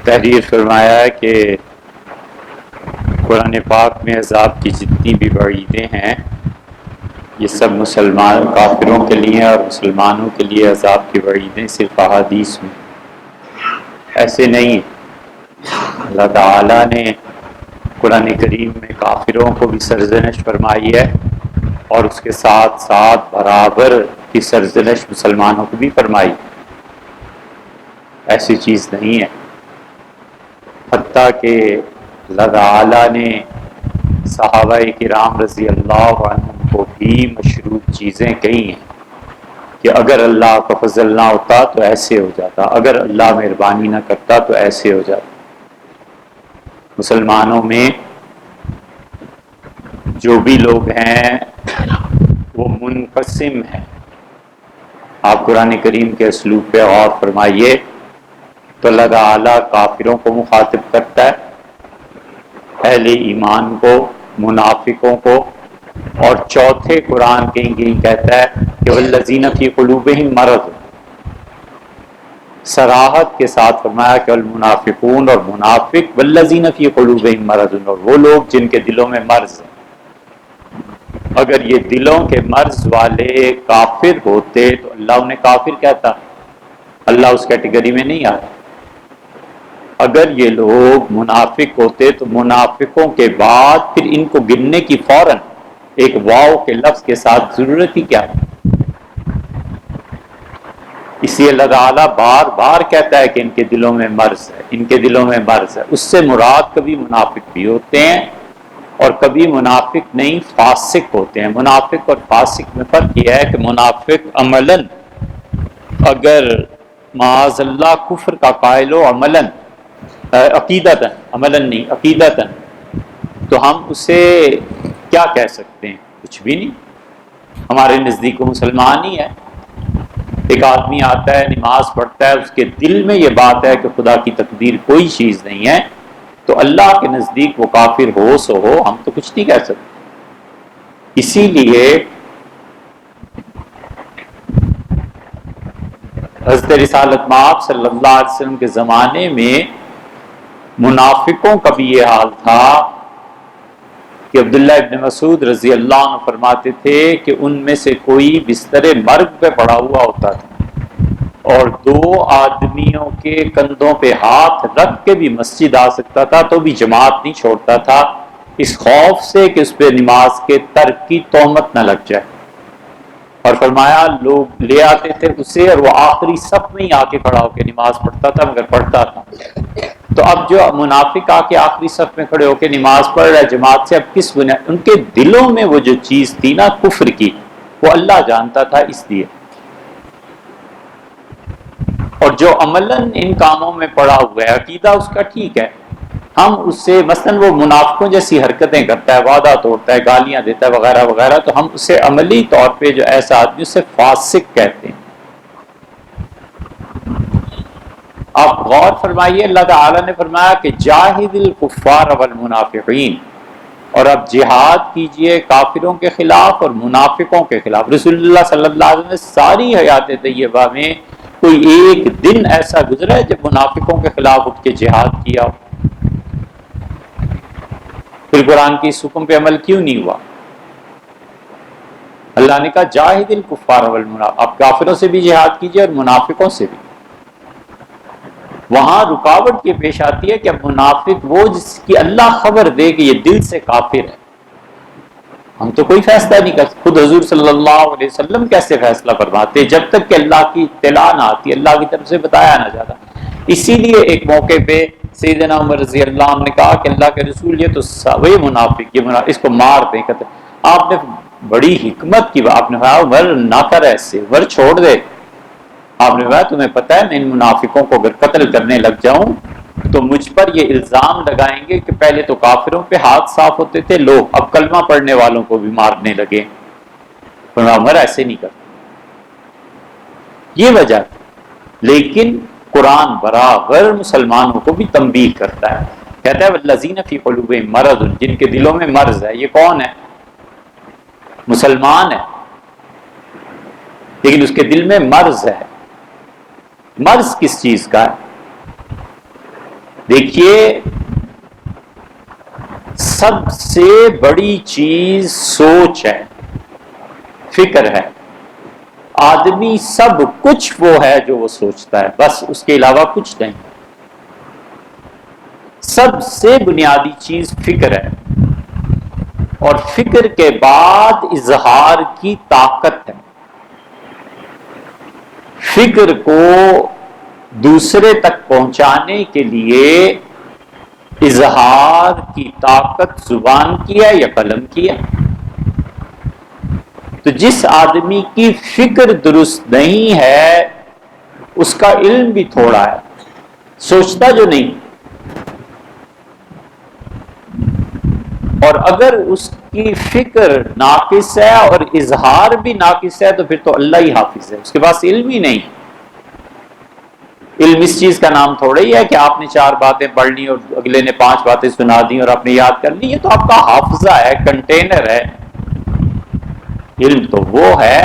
تحریر فرمایا ہے کہ قرآن پاک میں عذاب کی جتنی بھی وعیدیں ہیں یہ سب مسلمان کافروں کے لیے اور مسلمانوں کے لیے عذاب کی وعیدیں صرف احادیث میں ایسے نہیں. اللہ تعالیٰ نے قرآن کریم میں کافروں کو بھی سرزنش فرمائی ہے اور اس کے ساتھ ساتھ برابر کی سرزنش مسلمانوں کو بھی فرمائی. ایسی چیز نہیں ہے. حتیٰ کہ اللہ تعالیٰ نے صحابہ کرام رضی اللہ عنہم کو بھی مشروط چیزیں کہی ہیں کہ اگر اللہ کا فضل نہ ہوتا تو ایسے ہو جاتا، اگر اللہ مہربانی نہ کرتا تو ایسے ہو جاتا. مسلمانوں میں جو بھی لوگ ہیں وہ منقسم ہیں. آپ قرآن کریم کے اسلوب پہ غور فرمائیے تو اللہ تعالیٰ کافروں کو مخاطب کرتا ہے، اہل ایمان کو، منافقوں کو، اور چوتھے قرآن کہیں کہتا ہے کہ والذین فی قلوبہم مرض، صراحت کے ساتھ فرمایا کہ المنافقون، اور منافق والذین فی قلوبہم مرض، اور وہ لوگ جن کے دلوں میں مرض ہے. اگر یہ دلوں کے مرض والے کافر ہوتے تو اللہ انہیں کافر کہتا، اللہ اس کیٹیگری میں نہیں آتا. اگر یہ لوگ منافق ہوتے تو منافقوں کے بعد پھر ان کو گننے کی فوراً ایک واو کے لفظ کے ساتھ ضرورت ہی کیا ہے؟ اسی اللہ تعالیٰ بار بار کہتا ہے کہ ان کے دلوں میں مرض ہے، ان کے دلوں میں مرض ہے. اس سے مراد کبھی منافق بھی ہوتے ہیں اور کبھی منافق نہیں، فاسق ہوتے ہیں. منافق اور فاسق میں فرق یہ ہے کہ منافق عملاً اگر معاذ اللہ کفر کا قائل ہو عملاً، عقیدتاً، عملاً نہیں عقیدتاً، تو ہم اسے کیا کہہ سکتے ہیں؟ کچھ بھی نہیں. ہمارے نزدیک وہ مسلمان ہی ہے. ایک آدمی آتا ہے نماز پڑھتا ہے، اس کے دل میں یہ بات ہے کہ خدا کی تقدیر کوئی چیز نہیں ہے، تو اللہ کے نزدیک وہ کافر ہو سو ہو، ہم تو کچھ نہیں کہہ سکتے. اسی لیے حضرت رسالت مآب صلی اللہ علیہ وسلم کے زمانے میں منافقوں کا بھی یہ حال تھا کہ عبداللہ ابن مسعود رضی اللہ عنہ فرماتے تھے کہ ان میں سے کوئی بستر مرگ پہ پڑا ہوا ہوتا تھا اور دو آدمیوں کے کندھوں پہ ہاتھ رکھ کے بھی مسجد آ سکتا تھا تو بھی جماعت نہیں چھوڑتا تھا، اس خوف سے کہ اس پہ نماز کے ترک کی تہمت نہ لگ جائے. اور فرمایا لوگ لے آتے تھے اسے اور وہ آخری صف میں ہی آ کے کھڑا ہو کے نماز پڑھتا تھا، مگر پڑھتا تھا. تو اب جو منافق آ کے آخری صف میں کھڑے ہو کے نماز پڑھ رہا ہے جماعت سے، اب کس بنیاد؟ ان کے دلوں میں وہ جو چیز تھی نا کفر کی، وہ اللہ جانتا تھا اس لیے. اور جو عملاً ان کاموں میں پڑا ہوا ہے، عقیدہ اس کا ٹھیک ہے، ہم اس سے مثلاً وہ منافقوں جیسی حرکتیں کرتا ہے، وعدہ توڑتا ہے، گالیاں دیتا ہے وغیرہ وغیرہ، تو ہم اسے عملی طور پہ جو ایسا آدمی اسے فاسق کہتے ہیں. آپ غور فرمائیے، اللہ تعالیٰ نے فرمایا کہ جاہد الکفار والمنافقین، اور اب جہاد کیجئے کافروں کے خلاف اور منافقوں کے خلاف. رسول اللہ صلی اللہ علیہ وسلم نے ساری حیات طیبہ میں کوئی ایک دن ایسا گزرا ہے جب منافقوں کے خلاف اٹھ کے جہاد کیا ہو؟ پھر قرآن کی اس حکم پہ عمل کیوں نہیں ہوا؟ اللہ نے کہا جاہد الکفار والمنافقین، آپ کافروں سے بھی جہاد کیجئے اور منافقوں سے بھی. وہاں رکاوٹ یہ پیش آتی ہے کہ اب منافق وہ جس کی اللہ خبر دے کہ یہ دل سے کافر ہے، ہم تو کوئی فیصلہ نہیں کر سکتے. خود حضور صلی اللہ علیہ وسلم کیسے فیصلہ فرماتے جب تک کہ اللہ کی اطلاع نہ آتی، اللہ کی طرف سے بتایا نہ جاتا. اسی لیے ایک موقع پہ سیدنا عمر رضی اللہ عنہ نے کہا کہ اللہ کے رسول یہ تو وہی منافق، اس کو مار دیں. کہتے آپ نے بڑی حکمت کی، آپ نے کہا عمر نہ کر ایسے، عمر چھوڑ دے. آپ نے کہا تمہیں پتہ ہے میں ان منافقوں کو اگر قتل کرنے لگ جاؤں تو مجھ پر یہ الزام لگائیں گے کہ پہلے تو کافروں پہ ہاتھ صاف ہوتے تھے لوگ، اب کلمہ پڑھنے والوں کو بھی مارنے لگے. عمر ایسے نہیں کرتا، یہ وجہ تھی. لیکن قرآن برابر مسلمانوں کو بھی تنبیہ کرتا ہے، کہتا ہے والذین فی قلوبہم مرض، جن کے دلوں میں مرض ہے. یہ کون ہے؟ مسلمان ہے لیکن اس کے دل میں مرض ہے. مرض کس چیز کا ہے؟ دیکھیے سب سے بڑی چیز سوچ ہے، فکر ہے. آدمی سب کچھ وہ ہے جو وہ سوچتا ہے، بس اس کے علاوہ کچھ نہیں. سب سے بنیادی چیز فکر ہے، اور فکر کے بعد اظہار کی طاقت ہے. فکر کو دوسرے تک پہنچانے کے لیے اظہار کی طاقت زبان کی ہے یا قلم کی ہے. تو جس آدمی کی فکر درست نہیں ہے اس کا علم بھی تھوڑا ہے، سوچتا جو نہیں. اور اگر اس کی فکر ناقص ہے اور اظہار بھی ناقص ہے تو پھر تو اللہ ہی حافظ ہے، اس کے پاس علم ہی نہیں. علم اس چیز کا نام تھوڑا ہی ہے کہ آپ نے 4 باتیں پڑھ لی اور اگلے نے 5 باتیں سنا دی اور آپ نے یاد کر لی. یہ تو آپ کا حافظہ ہے، کنٹینر ہے. علم تو وہ ہے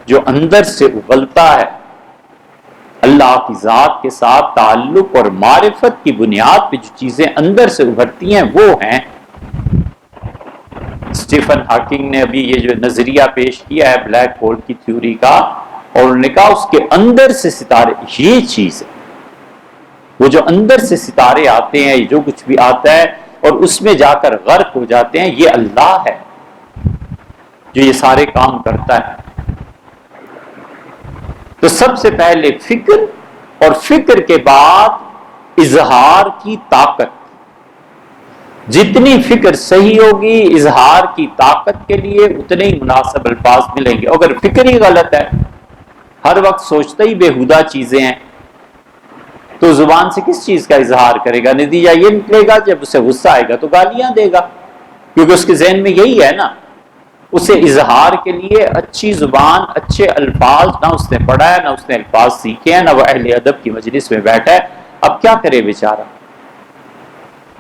جو اندر سے ابلتا ہے، اللہ کی ذات کے ساتھ تعلق اور معرفت کی بنیاد پہ جو چیزیں اندر سے ابھرتی ہیں وہ ہیں. اسٹیفن ہاکنگ نے ابھی یہ جو نظریہ پیش کیا ہے بلیک ہول کی تھیوری کا، اور انہوں نے کہا اس کے اندر سے ستارے، یہ چیز ہے وہ جو اندر سے ستارے آتے ہیں، جو کچھ بھی آتا ہے اور اس میں جا کر غرق ہو جاتے ہیں، یہ اللہ ہے جو یہ سارے کام کرتا ہے. تو سب سے پہلے فکر، اور فکر کے بعد اظہار کی طاقت. جتنی فکر صحیح ہوگی اظہار کی طاقت کے لیے اتنے ہی مناسب الفاظ ملیں گے. اگر فکر ہی غلط ہے، ہر وقت سوچتا ہی بےہودہ چیزیں ہیں، تو زبان سے کس چیز کا اظہار کرے گا؟ نتیجہ یہ نکلے گا جب اسے غصہ آئے گا تو گالیاں دے گا، کیونکہ اس کے ذہن میں یہی ہے نا. اسے اظہار کے لیے اچھی زبان، اچھے الفاظ نہ اس نے پڑھا ہے، نہ اس نے الفاظ سیکھے ہیں، نہ وہ اہل ادب کی مجلس میں بیٹھا ہے. اب کیا کرے بیچارہ؟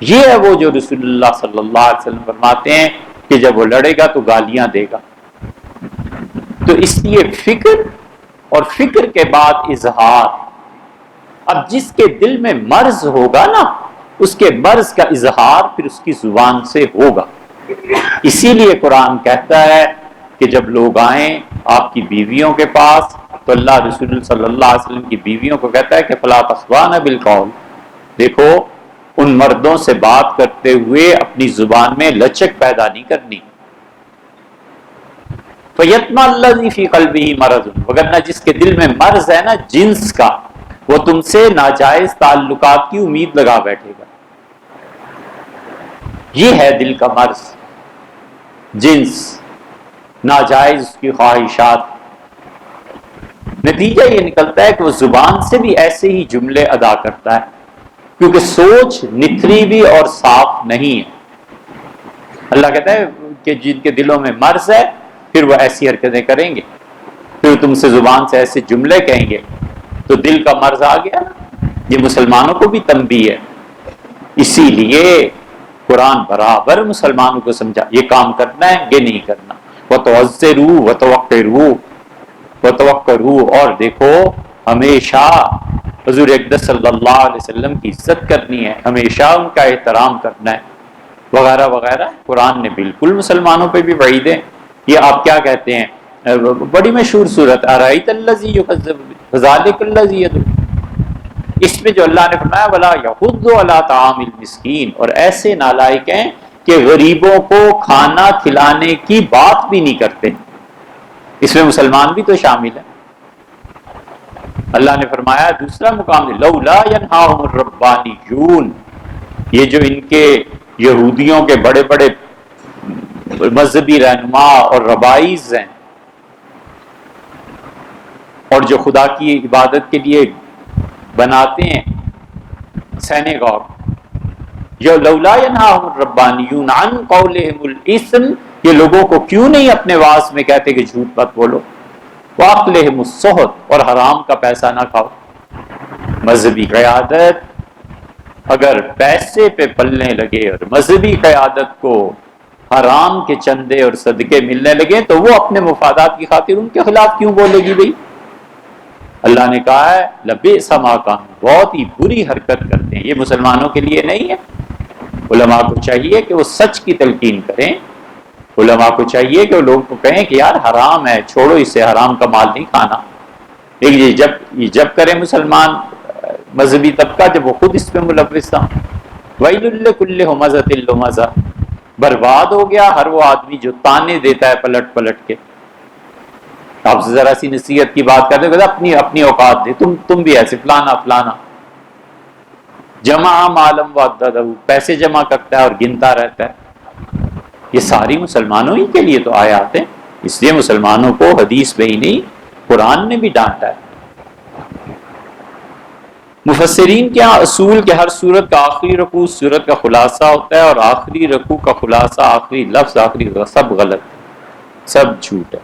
یہ ہے وہ جو رسول اللہ صلی اللہ علیہ وسلم فرماتے ہیں کہ جب وہ لڑے گا تو گالیاں دے گا. تو اس لیے فکر، اور فکر کے بعد اظہار. اب جس کے دل میں مرض ہوگا نا، اس کے مرض کا اظہار پھر اس کی زبان سے ہوگا. اسی لیے قرآن کہتا ہے کہ جب لوگ آئیں آپ کی بیویوں کے پاس تو اللہ رسول صلی اللہ علیہ وسلم کی بیویوں کو کہتا ہے کہ فلا تخضعن بالقول، دیکھو ان مردوں سے بات کرتے ہوئے اپنی زبان میں لچک پیدا نہیں کرنی. فَيَطْمَعَ الَّذِي فِي قَلْبِهِ مَرَضٌ، وگرنہ جس کے دل میں مرض ہے نا جنس کا، وہ تم سے ناجائز تعلقات کی امید لگا بیٹھے گا. یہ ہے دل کا مرض، جنس، ناجائز اس کی خواہشات. نتیجہ یہ نکلتا ہے کہ وہ زبان سے بھی ایسے ہی جملے ادا کرتا ہے، کیونکہ سوچ نتھری بھی اور صاف نہیں ہے. اللہ کہتا ہے کہ جن کے دلوں میں مرض ہے پھر وہ ایسی حرکتیں کریں گے، پھر تم سے زبان سے ایسے جملے کہیں گے. تو دل کا مرض آ گیا نا. یہ مسلمانوں کو بھی تنبیہ ہے. اسی لیے قرآن برابر مسلمانوں کو سمجھا یہ کام کرنا ہے، یہ نہیں کرنا. وَتُعَزِّرُوا وَتَوَقِّرُوا وَتَوَقِّرُوا، اور دیکھو ہمیشہ حضور اقدس صلی اللہ علیہ وسلم کی عزت کرنی ہے، ہمیشہ ان کا احترام کرنا ہے، وغیرہ وغیرہ. قرآن نے بالکل مسلمانوں پہ بھی وعیدیں. یہ آپ کیا کہتے ہیں، بڑی مشہور صورت اَرَأَيْتَ الَّذِي يُكَذِّبُ فَذَلِكَ الَّذِي يَدْعُو، اس میں جو اللہ نے فرمایا وَلَا يَحُضُّ عَلَىٰ طَعَامِ الْمِسْكِينِ، اور ایسے نالائق ہیں کہ غریبوں کو کھانا کھلانے کی بات بھی نہیں کرتے. اس میں مسلمان بھی تو شامل ہیں. اللہ نے فرمایا دوسرا مقام ہے لولا ينهاهم الربانيون، یہ جو ان کے یہودیوں کے بڑے بڑے مذہبی رہنما اور ربائز ہیں، اور جو خدا کی عبادت کے لیے بناتے ہیں سینیگاگ، جو لولا ينهاهم الربانيون عن قولهم الاثم، یہ لوگوں کو کیوں نہیں اپنے واعظ میں کہتے کہ جھوٹ مت بولو. وَأَكْلِهِمُ السُّحْتَ، اور حرام کا پیسہ نہ کھاؤ. مذہبی قیادت اگر پیسے پہ پلنے لگے اور مذہبی قیادت کو حرام کے چندے اور صدقے ملنے لگے تو وہ اپنے مفادات کی خاطر ان کے خلاف کیوں بولے گی بھئی؟ اللہ نے کہا ہے لَبِئْسَ مَا كَانُوا بہت ہی بری حرکت کرتے ہیں. یہ مسلمانوں کے لیے نہیں ہے. علماء کو چاہیے کہ وہ سچ کی تلقین کریں. علماء کو چاہیے کہ وہ لوگوں کو کہیں کہ یار حرام ہے، چھوڑو اسے، حرام کا مال نہیں کھانا. لیکن یہ جب کریں مسلمان مذہبی طبقہ، جب وہ خود اس پہ ملوث تھا. وَيْلٌ لِّكُلِّ ہُمَزَةٍ لُمَزَةٍ، برباد ہو گیا ہر وہ آدمی جو تانے دیتا ہے پلٹ پلٹ کے. آپ سے ذرا سی نصیحت کی بات کرتے ہیں، اپنی اوقات دے، تم بھی ایسے فلانا فلانا. جمع مالم وعددہ، پیسے جمع کرتا ہے اور گنتا رہتا ہے. یہ ساری مسلمانوں ہی کے لیے تو آیات ہیں، اس لیے مسلمانوں کو حدیث میں ہی نہیں قرآن نے بھی ڈانٹا ہے. مفسرین کے یہاں اصول کہ ہر سورت کا آخری رکوع سورت کا خلاصہ ہوتا ہے، اور آخری رکوع کا خلاصہ، آخری لفظ، آخری سب غلط، سب جھوٹ ہے،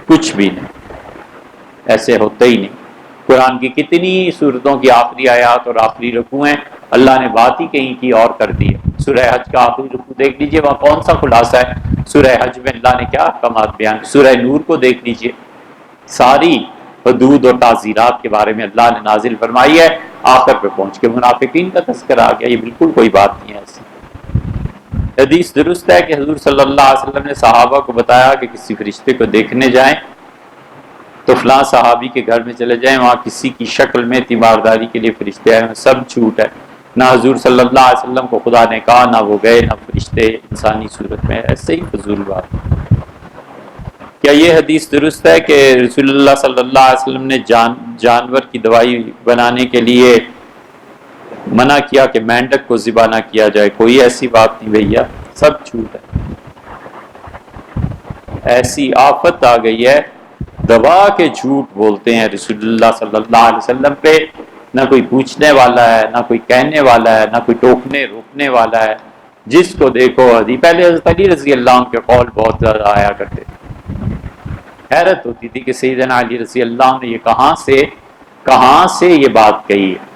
کچھ بھی نہیں، ایسے ہوتا ہی نہیں. قرآن کی کتنی سورتوں کی آخری آیات اور آخری رکوع ہیں، اللہ نے بات ہی کہیں کی اور کر دی ہے. سورہ حج کا آخری رکوع دیکھ لیجئے، وہاں کون سا خلاصہ ہے؟ سورہ حج میں اللہ نے کیا احکامات بیان. سورہ نور کو دیکھ لیجئے، ساری حدود اور تعزیرات کے بارے میں اللہ نے نازل فرمائی ہے. آخر پہ پہنچ کے منافقین کا تذکرہ آ گیا. یہ بالکل کوئی بات نہیں ہے ایسی. حدیث درست ہے کہ حضور صلی اللہ علیہ وسلم نے صحابہ کو بتایا کہ کسی فرشتے کو دیکھنے جائیں تو فلاں صحابی کے گھر میں چلے جائیں، وہاں کسی کی شکل میں تیمارداری کے لیے فرشتے آئے. سب جھوٹ ہے. نہ حضور صلی اللہ علیہ وسلم کو خدا نے کہا، نہ وہ گئے، نہ فرشتے انسانی صورت میں. ایسے ہی فضول بات. کیا یہ حدیث درست ہے کہ رسول اللہ صلی اللہ علیہ وسلم نے جانور کی دوائی بنانے کے لیے منع کیا کہ مینڈک کو ذبح نہ کیا جائے؟ کوئی ایسی بات نہیں بھیا، سب جھوٹ ہے. ایسی آفت آ گئی ہے، دبا کے جھوٹ بولتے ہیں رسول اللہ صلی اللہ علیہ وسلم پہ. نہ کوئی پوچھنے والا ہے، نہ کوئی کہنے والا ہے، نہ کوئی ٹوکنے روکنے والا ہے. جس کو دیکھو حدیث. پہلے حضرت علی رضی اللہ عنہ کے قول بہت زیادہ آیا کرتے تھے. حیرت ہوتی تھی کہ سیدنا علی رضی اللہ عنہ نے یہ کہاں سے یہ بات کہی ہے.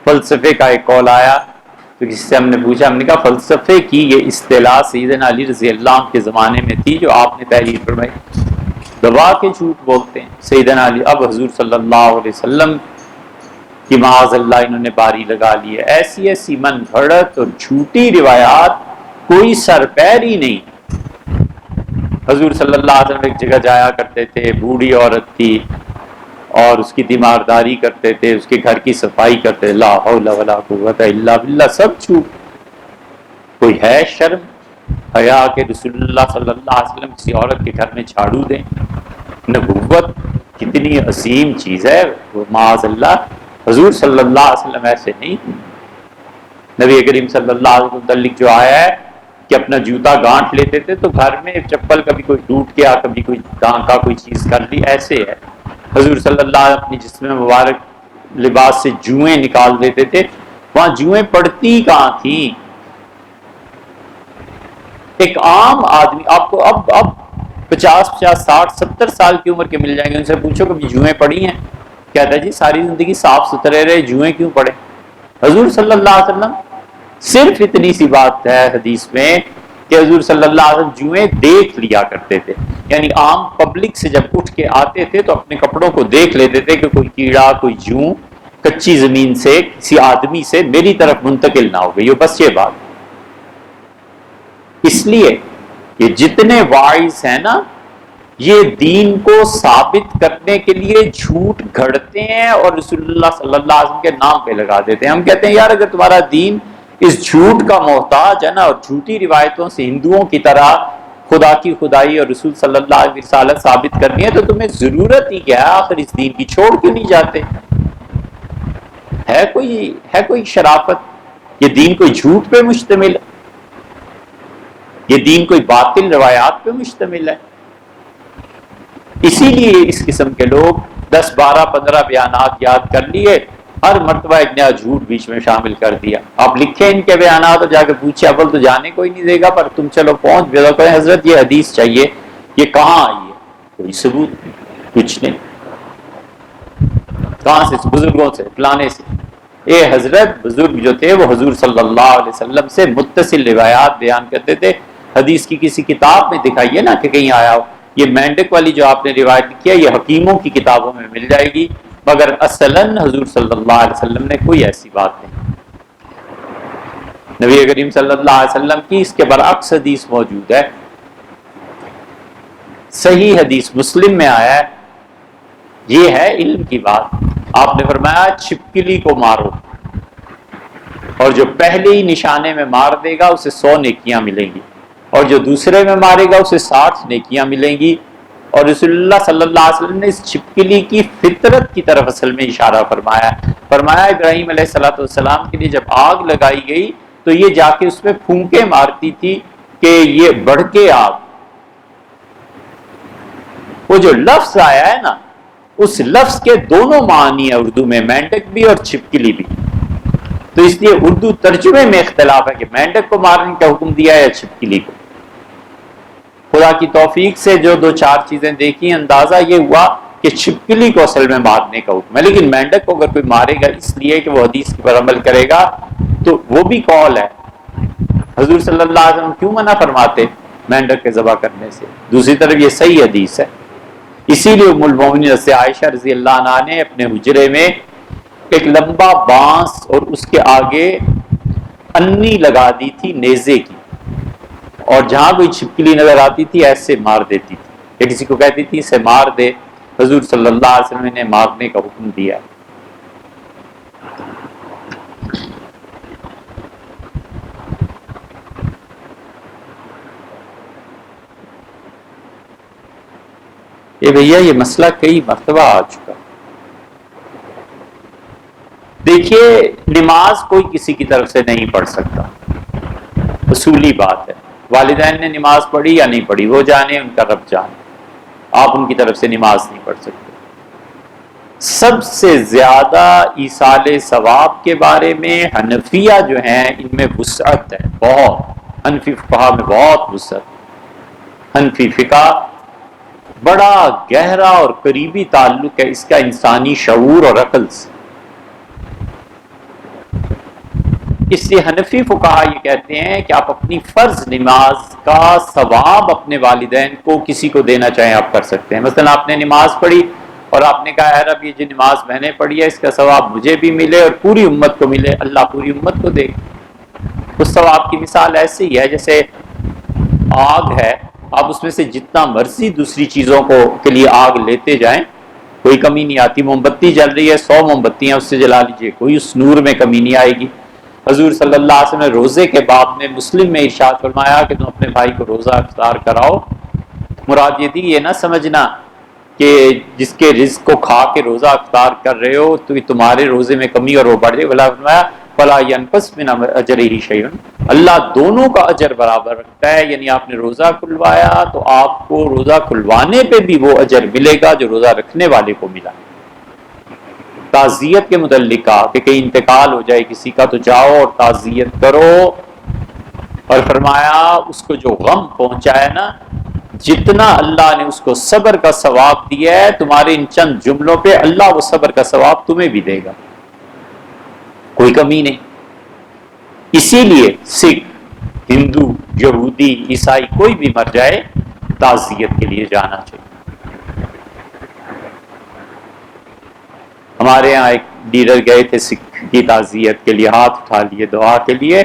فلسفے کا ایک قول آیا تو کسی سے ہم نے پوچھا، ہم نے کہا فلسفے کی یہ اصطلاح سیدنا علی رضی اللہ عنہ کے زمانے میں تھی جو آپ نے تحریر فرمائی. دبا کے جھوٹ بولتے ہیں سیدنا علی. اب حضور صلی اللہ علیہ وسلم کی معاذ اللہ انہوں نے باری لگا لی ہے. ایسی من گھڑت اور جھوٹی روایات کوئی سر پیر ہی نہیں. حضور صلی اللہ علیہ وسلم ایک جگہ جایا کرتے تھے، بوڑھی عورت تھی اور اس کی تیمارداری کرتے تھے، اس کے گھر کی صفائی کرتے تھے. لا حول ولا قوت الا باللہ، سب جھوٹ. کوئی ہے شرم حیا کہ رسول اللہ صلی اللہ علیہ وسلم کسی عورت کے گھر میں جھاڑو دیں؟ نبوت کتنی عظیم چیز ہے، وہ معاذ اللہ. حضور صلی اللہ علیہ وسلم ایسے نہیں. نبی کریم صلی اللہ علیہ وسلم متعلق جو آیا ہے کہ اپنا جوتا گانٹھ لیتے تھے تو گھر میں چپل کبھی کوئی ٹوٹ گیا، کبھی کوئی ڈانکا کوئی چیز کر لی، ایسے ہے. حضور صلی اللہ علیہ وسلم اپنی جسم مبارک لباس سے جوئیں نکال دیتے تھے. وہاں جوئیں پڑتی کہاں تھیں؟ ایک عام آدمی آپ کو اب 50 60 70 سال کی عمر کے مل جائیں گے، ان سے پوچھو کبھی جوئیں پڑی ہیں؟ کہتا ہے جی ساری زندگی صاف ستھرے رہے، جوئیں کیوں پڑے؟ حضور صلی اللہ علیہ وسلم صرف اتنی سی بات ہے حدیث میں کہ حضور صلی اللہ علیہ وسلم جوئیں دیکھ لیا کرتے تھے. یعنی عام پبلک سے جب اٹھ کے آتے تھے تو اپنے کپڑوں کو دیکھ لیتے تھے کہ کوئی کیڑا، کوئی جوں کچی زمین سے کسی آدمی سے میری طرف منتقل نہ ہو گئی ہو. بس یہ بات. اس لیے یہ جتنے واعظ ہیں نا، یہ دین کو ثابت کرنے کے لیے جھوٹ گھڑتے ہیں اور رسول اللہ صلی اللہ علیہ وسلم کے نام پہ لگا دیتے ہیں. ہم کہتے ہیں یار اگر تمہارا دین اس جھوٹ کا محتاج ہے نا، اور جھوٹی روایتوں سے ہندوؤں کی طرح خدا کی خدائی اور رسول صلی اللہ علیہ وسلم رسالت ثابت کرنی ہے تو تمہیں ضرورت ہی کیا ہے؟ آخر اس دین کی چھوڑ کیوں نہیں جاتے؟ ہے کوئی شرافت؟ یہ دین کوئی جھوٹ پہ مشتمل ہے؟ یہ دین کوئی باطل روایات پہ مشتمل ہے؟ اسی لیے اس قسم کے لوگ 10 12 15 بیانات یاد کر لیے، ہر مرتبہ ایک نیا جھوٹ بیچ میں شامل کر دیا. آپ لکھیں ان کے بیانات اور جا کے پوچھیں، اول تو جانے کوئی نہیں دے گا، پر تم چلو پہنچ بھی تو کہیں حضرت یہ حدیث چاہیے، یہ کہاں آئی ہے؟ کوئی ثبوت نہیں، کچھ نہیں. کہاں سے؟ بزرگوں سے، فلانے سے. اے حضرت بزرگ جو تھے وہ حضور صلی اللہ علیہ وسلم سے متصل روایات بیان کرتے تھے. حدیث کی کسی کتاب میں دکھائیے نا کہ کہیں آیا ہو. یہ مینڈک والی جو آپ نے روایت لکھی ہے یہ حکیموں کی کتابوں میں مل جائے گی. مگر اصلاً حضور صلی اللہ علیہ وسلم نے کوئی ایسی بات نہیں. نبی کریم صلی اللہ علیہ وسلم کی اس کے برعکس حدیث موجود ہے. صحیح حدیث مسلم میں آیا ہے. یہ ہے علم کی بات. آپ نے فرمایا چھپکلی کو مارو اور جو پہلے ہی نشانے میں مار دے گا اسے 100 نیکیاں ملیں گی اور جو دوسرے میں مارے گا اسے 60 نیکیاں ملیں گی. اور رسول اللہ صلی اللہ علیہ وسلم نے اس چھپکلی کی فطرت کی طرف اصل میں اشارہ فرمایا. فرمایا ابراہیم علیہ السلام کے لیے جب آگ لگائی گئی تو یہ جا کے اس میں پھونکے مارتی تھی کہ یہ بڑھ کے آگ. وہ جو لفظ آیا ہے نا اس لفظ کے دونوں معنی ہیں اردو میں, مینڈک بھی اور چھپکلی بھی. تو اس لیے اردو ترجمے میں اختلاف ہے کہ مینڈک کو مارنے کا حکم دیا ہے یا چھپکلی کو. خدا کی توفیق سے جو 2-4 چیزیں دیکھی اندازہ یہ ہوا کہ چھپکلی کو اصل میں مارنے کا حکم ہے, لیکن مینڈک کو اگر کوئی مارے گا اس لیے کہ وہ حدیث پر عمل کرے گا تو وہ بھی قول ہے. حضور صلی اللہ علیہ وسلم کیوں منع فرماتے مینڈک کے ذبح کرنے سے؟ دوسری طرف یہ صحیح حدیث ہے. اسی لیے ام المومنین عائشہ رضی اللہ عنہا نے اپنے حجرے میں ایک لمبا بانس اور اس کے آگے انی لگا دی تھی نیزے کی, اور جہاں کوئی چھپکلی نظر آتی تھی ایسے مار دیتی تھی یا کسی کو کہتی تھی اسے مار دے. حضور صلی اللہ علیہ وسلم نے مارنے کا حکم دیا. بھیا یہ مسئلہ کئی مرتبہ آ چکا. دیکھیے نماز کوئی کسی کی طرف سے نہیں پڑھ سکتا, اصولی بات ہے. والدین نے نماز پڑھی یا نہیں پڑھی وہ جانے, ان کا رب جانے. آپ ان کی طرف سے نماز نہیں پڑھ سکتے. سب سے زیادہ ایصال ثواب کے بارے میں حنفیہ جو ہیں ان میں وسعت ہے بہت. حنفی فقہ میں بہت وسعت. حنفی فقہ بڑا گہرا اور قریبی تعلق ہے اس کا انسانی شعور اور عقل سے. اس لیے حنفی فقہا یہ کہتے ہیں کہ آپ اپنی فرض نماز کا ثواب اپنے والدین کو کسی کو دینا چاہیں آپ کر سکتے ہیں. مثلا آپ نے نماز پڑھی اور آپ نے کہا ہے رب یہ جو نماز میں نے پڑھی ہے اس کا ثواب مجھے بھی ملے اور پوری امت کو ملے, اللہ پوری امت کو دے. اس ثواب کی مثال ایسی ہی ہے جیسے آگ ہے, آپ اس میں سے جتنا مرضی دوسری چیزوں کے لیے آگ لیتے جائیں کوئی کمی نہیں آتی. موم بتی جل رہی ہے 100 موم بتیاں اس سے جلا لیجئے, کوئی اس نور میں کمی نہیں آئے گی. حضور صلی اللہ علیہ وسلم نے روزے کے باب میں مسلم میں ارشاد فرمایا کہ تم اپنے بھائی کو روزہ افطار کراؤ. مراد یہ تھی یہ نہ سمجھنا کہ جس کے رزق کو کھا کے روزہ افطار کر رہے ہو تو تمہارے روزے میں کمی اور وہ بڑھ جائے. بلا فرمایا فلا ينقص من اجرہ شیء, اللہ دونوں کا اجر برابر رکھتا ہے. یعنی آپ نے روزہ کھلوایا تو آپ کو روزہ کھلوانے پہ بھی وہ اجر ملے گا جو روزہ رکھنے والے کو ملا. تعزیت کے متعلق کہا کہ کہیں انتقال ہو جائے کسی کا تو جاؤ اور تعزیت کرو, اور فرمایا اس کو جو غم پہنچا ہے نا جتنا اللہ نے اس کو صبر کا ثواب دیا ہے تمہارے ان چند جملوں پہ اللہ وہ صبر کا ثواب تمہیں بھی دے گا, کوئی کمی نہیں. اسی لیے سکھ, ہندو, یہودی, عیسائی کوئی بھی مر جائے تعزیت کے لیے جانا چاہیے. ہمارے یہاں ایک لیڈر گئے تھے سکھ کی تعزیت کے لیے, ہاتھ اٹھا لیے دعا کے لیے.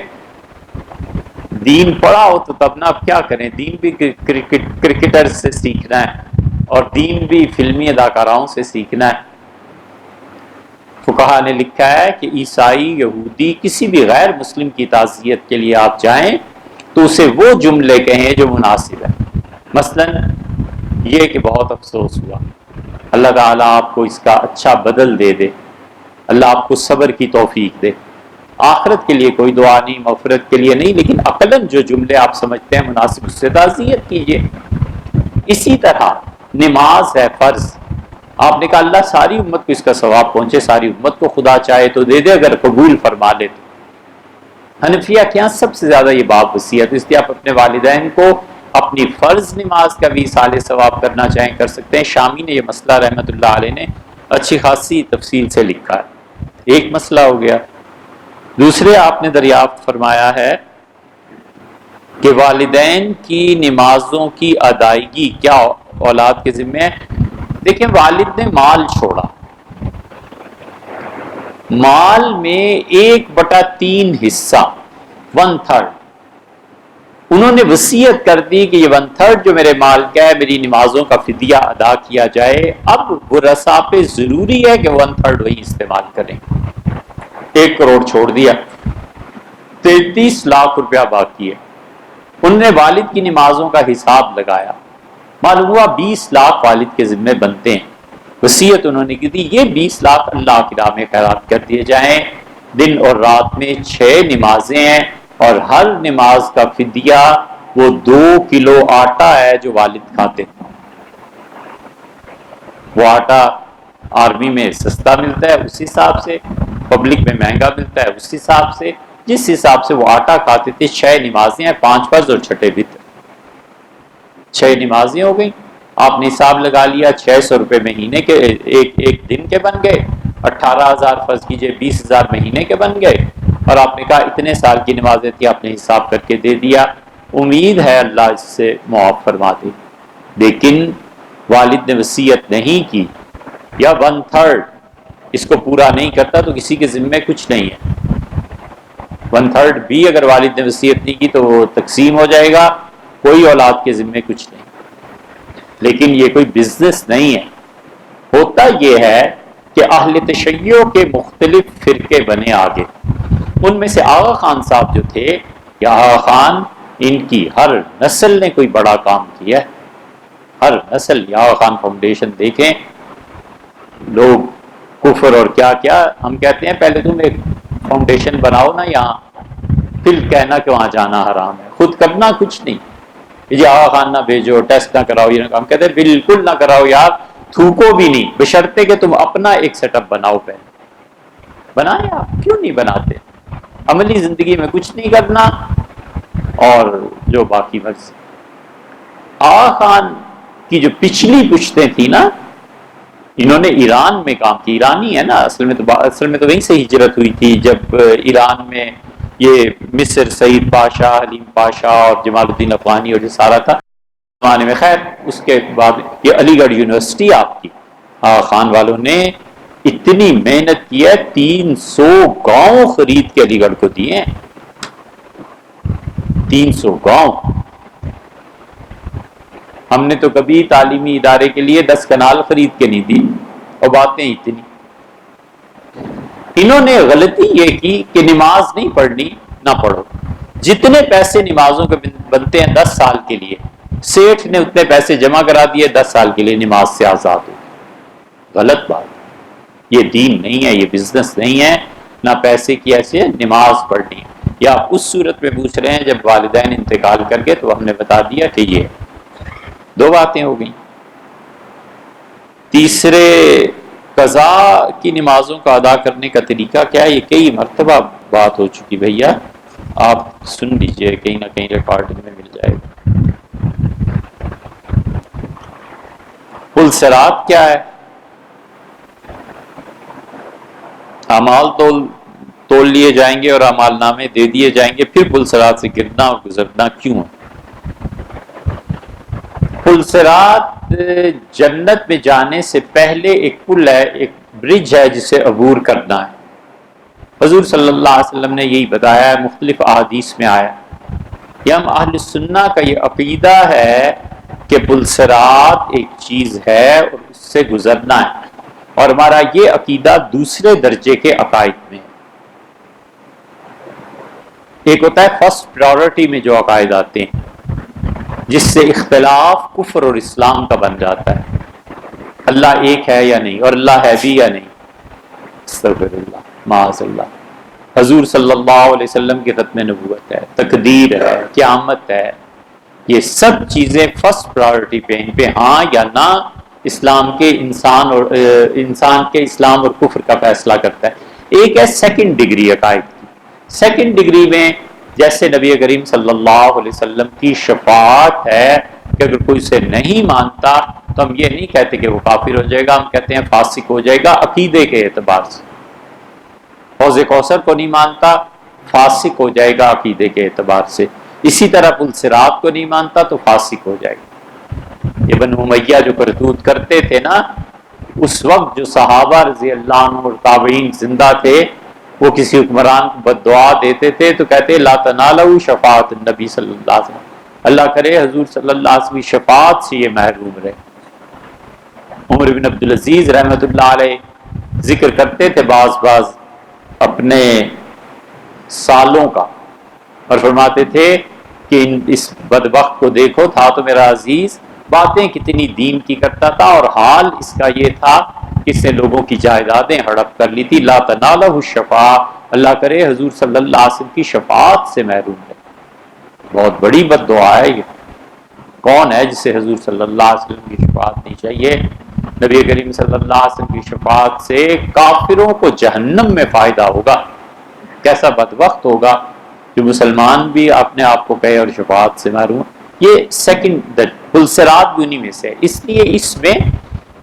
دین پڑھا ہو تو تب نہ کیا کریں, دین بھی کرکٹر سے سیکھنا ہے اور دین بھی فلمی اداکاراؤں سے سیکھنا ہے. فقہا نے لکھا ہے کہ عیسائی, یہودی, کسی بھی غیر مسلم کی تعزیت کے لیے آپ جائیں تو اسے وہ جملے کہیں جو مناسب ہے. مثلا یہ کہ بہت افسوس ہوا, اللہ تعالیٰ آپ کو اس کا اچھا بدل دے دے, اللہ آپ کو صبر کی توفیق دے. آخرت کے لیے کوئی دعا نہیں, مغفرت کے لیے نہیں, لیکن عقلاً جو جملے آپ سمجھتے ہیں مناسب اس سے تعزیت کیجیے. اسی طرح نماز ہے فرض, آپ نے کہا اللہ ساری امت کو اس کا ثواب پہنچے, ساری امت کو خدا چاہے تو دے دے اگر قبول فرما لے تو. حنفیہ کے یہاں سب سے زیادہ یہ باب وسیع ہے, تو اس لیے آپ اپنے والدین کو اپنی فرض نماز کا بھی ایصال ثواب کرنا چاہیں کر سکتے ہیں. شامی نے یہ مسئلہ رحمت اللہ علیہ نے اچھی خاصی تفصیل سے لکھا ہے. ایک مسئلہ ہو گیا. دوسرے آپ نے دریافت فرمایا ہے کہ والدین کی نمازوں کی ادائیگی کیا اولاد کے ذمہ ہے. دیکھیں والد نے مال چھوڑا, مال میں 1/3 حصہ، 1/3 انہوں نے وصیت کر دی کہ یہ 1/3 جو میرے مال کا ہے میری نمازوں کا فدیہ ادا کیا جائے۔ اب ورثاء پہ ضروری ہے کہ 1/3 وہی استعمال کریں۔ 1 کروڑ چھوڑ دیا، 33 لاکھ روپیہ باقی ہے۔ انہوں نے والد کی نمازوں کا حساب لگایا، معلوم ہوا 20 لاکھ والد کے ذمے بنتے ہیں۔ وصیت انہوں نے کی تھی یہ 20 لاکھ اللہ کی راہ میں خیرات کر دیے جائیں۔ دن اور رات میں 6 نمازیں ہیں اور ہر نماز کا فدیہ وہ 2 کلو آٹا ہے جو والد کھاتے ہیں۔ وہ آٹا آرمی میں سستا ملتا ہے اس حساب سے، پبلک میں مہنگا ملتا ہے اس حساب سے، جس حساب سے وہ آٹا کھاتے تھے۔ 6 نمازیں ہیں، 5 فرض اور 6 وتر، 6 نمازیں ہو گئیں۔ آپ نے حساب لگا لیا 600 روپے مہینے کے، ایک دن کے بن گئے، 18,000 فرض کیجئے 20,000 مہینے کے بن گئے، اور آپ نے کہا اتنے سال کی نمازیں تھی، آپ نے حساب کر کے دے دیا۔ امید ہے اللہ اس سے معاف فرما دے۔ لیکن والد نے وصیت نہیں کی یا 1/3 اس کو پورا نہیں کرتا تو کسی کے ذمے کچھ نہیں ہے۔ 1/3 بھی اگر والد نے وصیت نہیں کی تو وہ تقسیم ہو جائے گا، کوئی اولاد کے ذمے کچھ نہیں۔ لیکن یہ کوئی بزنس نہیں ہے۔ ہوتا یہ ہے کہ اہل تشیع کے مختلف فرقے بنے آگے، ان میں سے آغا خان صاحب جو تھے، یا آغا خان ان کی ہر نسل نے کوئی بڑا کام کیا ہے، ہر نسل۔ یا آغا خان فاؤنڈیشن دیکھیں، لوگ کفر اور کیا کیا، ہم کہتے ہیں پہلے تم ایک فاؤنڈیشن بناؤ نا یہاں، پھر کہنا کہ وہاں جانا حرام ہے، خود کرنا کچھ نہیں۔ یہ آغا خان نہ بھیجو، ٹیسٹ نہ کراؤ، یہ نہ، ہم کہتے ہیں بالکل نہ کراؤ یار، تھوکو بھی نہیں، بشرطے کہ تم اپنا ایک سیٹ اپ بناؤ۔ پہلے بنائیں، آپ کیوں نہیں بناتے؟ عملی زندگی میں کچھ نہیں کرنا اور جو باقی بس۔ آغا خان کی جو پچھلی پشتیں تھیں نا، انہوں نے ایران میں کام کی، ایرانی ہے نا اصل میں تو وہیں سے ہجرت ہوئی تھی، جب ایران میں یہ مصر سعید پاشا، حلیم پاشا اور جمال الدین افغانی اور جو سارا تھا زمانے میں۔ خیر اس کے بعد یہ علی گڑھ یونیورسٹی آپ کی آغا خان والوں نے اتنی محنت کی ہے، 300 گاؤں خرید کے علی گڑھ کو دیے ہیں، 300 گاؤں۔ ہم نے تو کبھی تعلیمی ادارے کے لیے 10 کنال خرید کے نہیں دی، اور باتیں اتنی۔ انہوں نے غلطی یہ کی کہ نماز نہیں پڑھنی، نہ پڑھو۔ جتنے پیسے نمازوں کے بنتے ہیں 10 سال کے لیے، سیٹھ نے اتنے پیسے جمع کرا دیے، 10 سال کے لیے نماز سے آزاد ہو۔ غلط بات، یہ دین نہیں ہے، یہ بزنس نہیں ہے، نہ پیسے کی ایسے نماز پڑھنی۔ یا اس صورت میں پوچھ رہے ہیں جب والدین انتقال کر گئے، تو ہم نے بتا دیا کہ یہ 2 باتیں ہو گئیں۔ تیسرے، قضا کی نمازوں کا ادا کرنے کا طریقہ کیا ہے؟ یہ کئی مرتبہ بات ہو چکی، بھیا آپ سن لیجئے، کہیں نہ کہیں ریکارڈنگ میں مل جائے گا۔ پل صراط کیا ہے؟ اعمال تول لیے جائیں گے اور اعمال نامے دے دیے جائیں گے، پھر پل صراط سے گرنا اور گزرنا کیوں ہے؟ پل صراط جنت میں جانے سے پہلے ایک پل ہے، ایک برج ہے جسے عبور کرنا ہے۔ حضور صلی اللہ علیہ وسلم نے یہی بتایا ہے، مختلف احادیث میں آیا۔ یہ ہم اہل سنہ کا یہ عقیدہ ہے کہ پل صراط ایک چیز ہے اور اس سے گزرنا ہے، اور ہمارا یہ عقیدہ دوسرے درجے کے عقائد میں ہے۔ ایک ہوتا ہے فرسٹ پرائورٹی میں جو عقائد آتے ہیں، جس سے اختلاف کفر اور اسلام کا بن جاتا ہے۔ اللہ ایک ہے یا نہیں، اور اللہ ہے بھی یا نہیں، استغفر اللہ، معاذ اللہ۔ حضور صلی اللہ علیہ وسلم کی ختم نبوت ہے، تقدیر ہے، قیامت ہے، یہ سب چیزیں فرسٹ پرائورٹی پہ، ان پہ ہاں یا نہ اسلام کے انسان کے اسلام اور کفر کا فیصلہ کرتا ہے۔ ایک ہے سیکنڈ ڈگری عقائد کی۔ سیکنڈ ڈگری میں جیسے نبی کریم صلی اللہ علیہ وسلم کی شفاعت ہے کہ اگر کوئی اسے نہیں مانتا تو ہم یہ نہیں کہتے کہ وہ کافر ہو جائے گا، ہم کہتے ہیں فاسق ہو جائے گا عقیدے کے اعتبار سے۔ حوض کوثر کو نہیں مانتا، فاسق ہو جائے گا عقیدے کے اعتبار سے۔ اسی طرح پل صراط کو نہیں مانتا تو فاسق ہو جائے گا۔ یہ بنو امیہ جو کرتوت کرتے تھے نا، اس وقت جو صحابہ رضی اللہ عنہ اور تابعین زندہ تھے وہ کسی حکمران کو بد دعا دیتے تھے تو کہتے لا تنالوا شفاعت النبی صلی اللہ علیہ وسلم، اللہ کرے حضور صلی اللہ علیہ وسلم کی شفاعت سے یہ محروم رہے۔ عمر بن عبدالعزیز رحمۃ اللہ علیہ ذکر کرتے تھے بعض اپنے سالوں کا، اور فرماتے تھے کہ اس بدبخت کو دیکھو، تھا تو میرا عزیز، باتیں کتنی دین کی کرتا تھا، اور حال اس کا یہ تھا کہ اس نے لوگوں کی جائیدادیں ہڑپ کر لی تھی۔ لا تنالہ الشفاعہ، اللہ کرے حضور صلی اللہ علیہ وسلم کی شفاعت سے محروم ہے۔ بہت بڑی بد دعا ہے یہ۔ کون ہے جسے حضور صلی اللہ علیہ وسلم کی شفاعت نہیں چاہیے؟ نبی کریم صلی اللہ علیہ وسلم کی شفاعت سے کافروں کو جہنم میں فائدہ ہوگا۔ کیسا بدبخت ہوگا جو مسلمان بھی اپنے آپ کو کہے اور شفاعت سے محروم۔ یہ سیکنڈ پلسرات بھی انہی میں سے ہے، اس لیے اس میں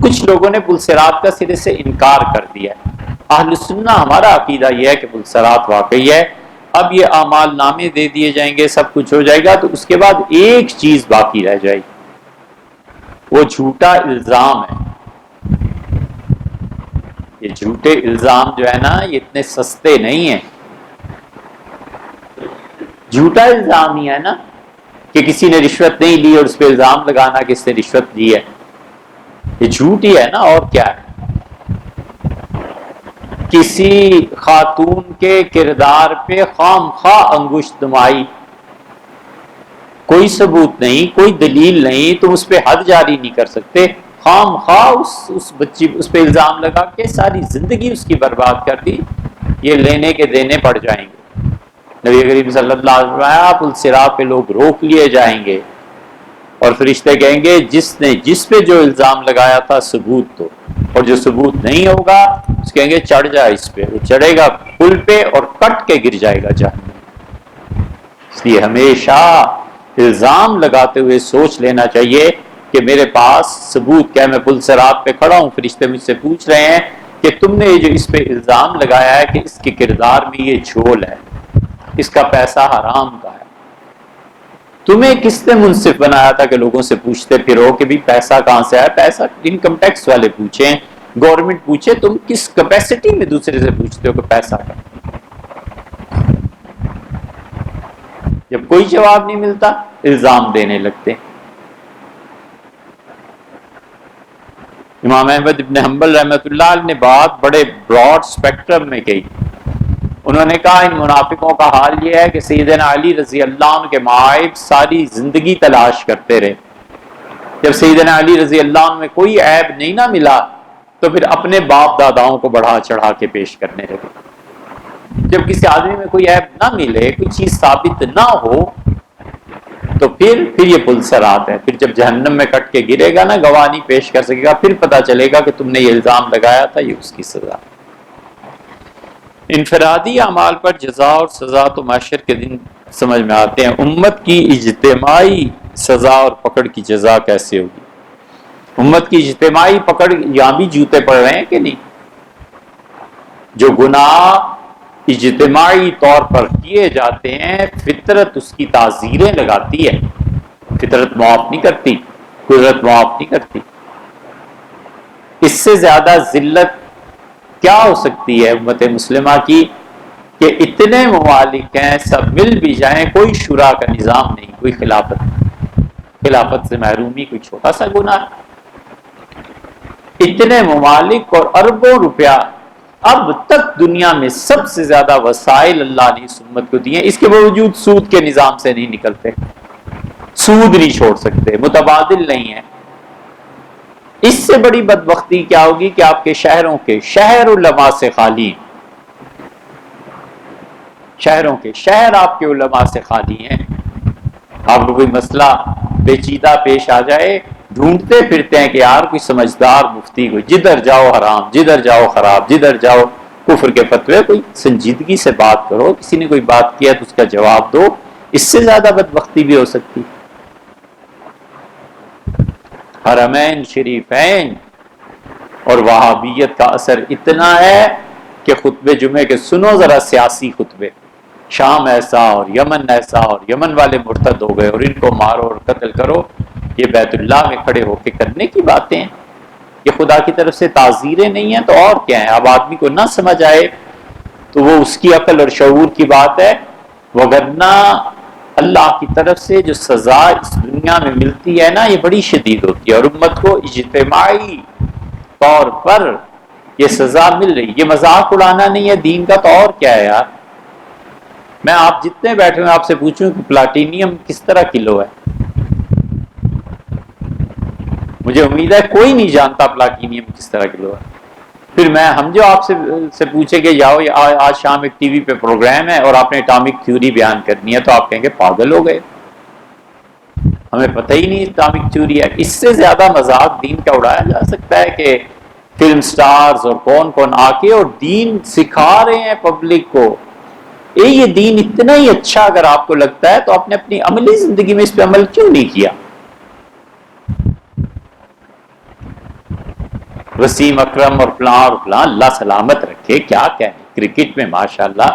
کچھ لوگوں نے پلسرات کا سرے سے انکار کر دیا ہے۔ اہل سنہ ہمارا عقیدہ یہ ہے کہ پلسرات واقعی ہے۔ اب یہ اعمال نامے دے دیے جائیں گے، سب کچھ ہو جائے گا، تو اس کے بعد ایک چیز باقی رہ جائے گی، وہ جھوٹا الزام ہے۔ یہ جھوٹے الزام جو ہے نا یہ اتنے سستے نہیں ہیں۔ جھوٹا الزام ہی ہے نا کہ کسی نے رشوت نہیں لی اور اس پہ الزام لگانا کہ اس نے رشوت لی ہے، یہ جھوٹ ہی ہے نا، اور کیا ہے؟ کسی خاتون کے کردار پہ خام خواہ انگشت نمائی، کوئی ثبوت نہیں، کوئی دلیل نہیں، تم اس پہ حد جاری نہیں کر سکتے، خام خواہ اس بچی اس پہ الزام لگا کے ساری زندگی اس کی برباد کر دی، یہ لینے کے دینے پڑ جائیں گے۔ نبی کریم صلی اللہ علیہ وسلم پلسرات پہ لوگ روک لیے جائیں گے اور فرشتے کہیں گے جس پہ جو الزام لگایا تھا ثبوت دو، اور جو ثبوت نہیں ہوگا اس کہیں گے چڑھ جا اس پہ، وہ چڑھے گا پل پہ اور کٹ کے گر جائے گا جہنم۔ اس لیے ہمیشہ الزام لگاتے ہوئے سوچ لینا چاہیے کہ میرے پاس ثبوت کیا ہے، میں پلسرات پہ کھڑا ہوں، فرشتے مجھ سے پوچھ رہے ہیں کہ تم نے جو اس پہ الزام لگایا ہے کہ اس کے کردار میں یہ جھول ہے، اس کا پیسہ حرام کا ہے، تمہیں کس نے منصف بنایا تھا کہ لوگوں سے پوچھتے پھرو کہ بھی پیسہ کہاں سے آیا؟ پیسہ انکم ٹیکس والے پوچھیں، گورنمنٹ پوچھے، تم کس کیپیسٹی میں دوسرے سے پوچھتے ہو کہ پیسہ کا؟ جب کوئی جواب نہیں ملتا الزام دینے لگتے۔ امام احمد ابن حنبل رحمۃ اللہ علیہ نے بات بڑے براڈ سپیکٹرم میں کہی۔ انہوں نے کہا ان منافقوں کا حال یہ ہے کہ سیدنا علی رضی اللہ عنہ کے معائب ساری زندگی تلاش کرتے رہے، جب سیدنا علی رضی اللہ عنہ میں کوئی عیب نہیں نہ ملا تو پھر اپنے باپ داداؤں کو بڑھا چڑھا کے پیش کرنے لگے۔ جب کسی آدمی میں کوئی عیب نہ ملے، کوئی چیز ثابت نہ ہو، تو پھر یہ پلسرات ہے۔ پھر جب جہنم میں کٹ کے گرے گا نا، گواہ نہیں پیش کر سکے گا، پھر پتہ چلے گا کہ تم نے یہ الزام لگایا تھا، یہ اس کی سزا۔ انفرادی اعمال پر جزا اور سزا تو محشر کے دن سمجھ میں آتے ہیں، امت کی اجتماعی سزا اور پکڑ کی جزا کیسے ہوگی؟ امت کی اجتماعی پکڑ، یہاں بھی جوتے پڑ رہے ہیں کہ نہیں؟ جو گناہ اجتماعی طور پر کیے جاتے ہیں فطرت اس کی تعزیریں لگاتی ہے، فطرت معاف نہیں کرتی، قدرت معاف نہیں کرتی۔ اس سے زیادہ ذلت کیا ہو سکتی ہے امت مسلمہ کی کہ اتنے ممالک ہیں، سب مل بھی جائیں، کوئی شورا کا نظام نہیں، کوئی خلافت سے محرومی کوئی چھوٹا سا گناہ ہے۔ اتنے ممالک اور اربوں روپیہ، اب تک دنیا میں سب سے زیادہ وسائل اللہ نے اس امت کو دیے، اس کے باوجود سود کے نظام سے نہیں نکلتے، سود نہیں چھوڑ سکتے، متبادل نہیں ہے۔ اس سے بڑی بدبختی کیا ہوگی کہ آپ کے شہر علماء سے خالی ہیں، شہر آپ کے علماء سے خالی ہیں۔ آپ کو کوئی مسئلہ پیچیدہ پیش آ جائے، ڈھونڈتے پھرتے ہیں کہ یار کوئی سمجھدار مفتی، کوئی جدھر جاؤ حرام، جدھر جاؤ خراب، جدھر جاؤ کفر کے فتوے، کوئی سنجیدگی سے بات کرو، کسی نے کوئی بات کیا تو اس کا جواب دو۔ اس سے زیادہ بدبختی بھی ہو سکتی۔ حرمین شریفین اور وہابیت کا اثر اتنا ہے کہ خطبے جمعے کے سنو ذرا، سیاسی خطبے، شام ایسا اور یمن ایسا اور یمن والے مرتد ہو گئے اور ان کو مارو اور قتل کرو، یہ بیت اللہ میں کھڑے ہو کے کرنے کی باتیں ہیں۔ یہ خدا کی طرف سے تعزیریں نہیں ہیں تو اور کیا ہے؟ اب آدمی کو نہ سمجھ آئے تو وہ اس کی عقل اور شعور کی بات ہے، وگرنہ اللہ کی طرف سے جو سزا اس دنیا میں ملتی ہے نا، یہ بڑی شدید ہوتی ہے، اور امت کو اجتماعی طور پر یہ سزا مل رہی۔ یہ مذاق اڑانا نہیں ہے دین کا، تو اور کیا ہے یار؟ میں آپ جتنے بیٹھے ہوئے آپ سے پوچھوں کہ پلاٹینیم کس طرح کلو ہے؟ مجھے امید ہے کوئی نہیں جانتا پلاٹینیم کس طرح کلو ہے۔ پھر ہم جو آپ سے پوچھیں کہ جاؤ آج شام ایک ٹی وی پہ پروگرام ہے اور آپ نے اٹامک تھیوری بیان کرنی ہے، تو آپ کہیں گے پاگل ہو گئے، ہمیں پتہ ہی نہیں اٹامک تھیوری ہے۔ اس سے زیادہ مذاق دین کا اڑایا جا سکتا ہے کہ فلم سٹارز اور کون کون آ کے اور دین سکھا رہے ہیں پبلک کو۔ یہ دین اتنا ہی اچھا اگر آپ کو لگتا ہے تو آپ نے اپنی عملی زندگی میں اس پہ عمل کیوں نہیں کیا؟ وسیم اکرم اور فلاں اللہ سلامت رکھے، کیا کہیں کرکٹ میں ماشاءاللہ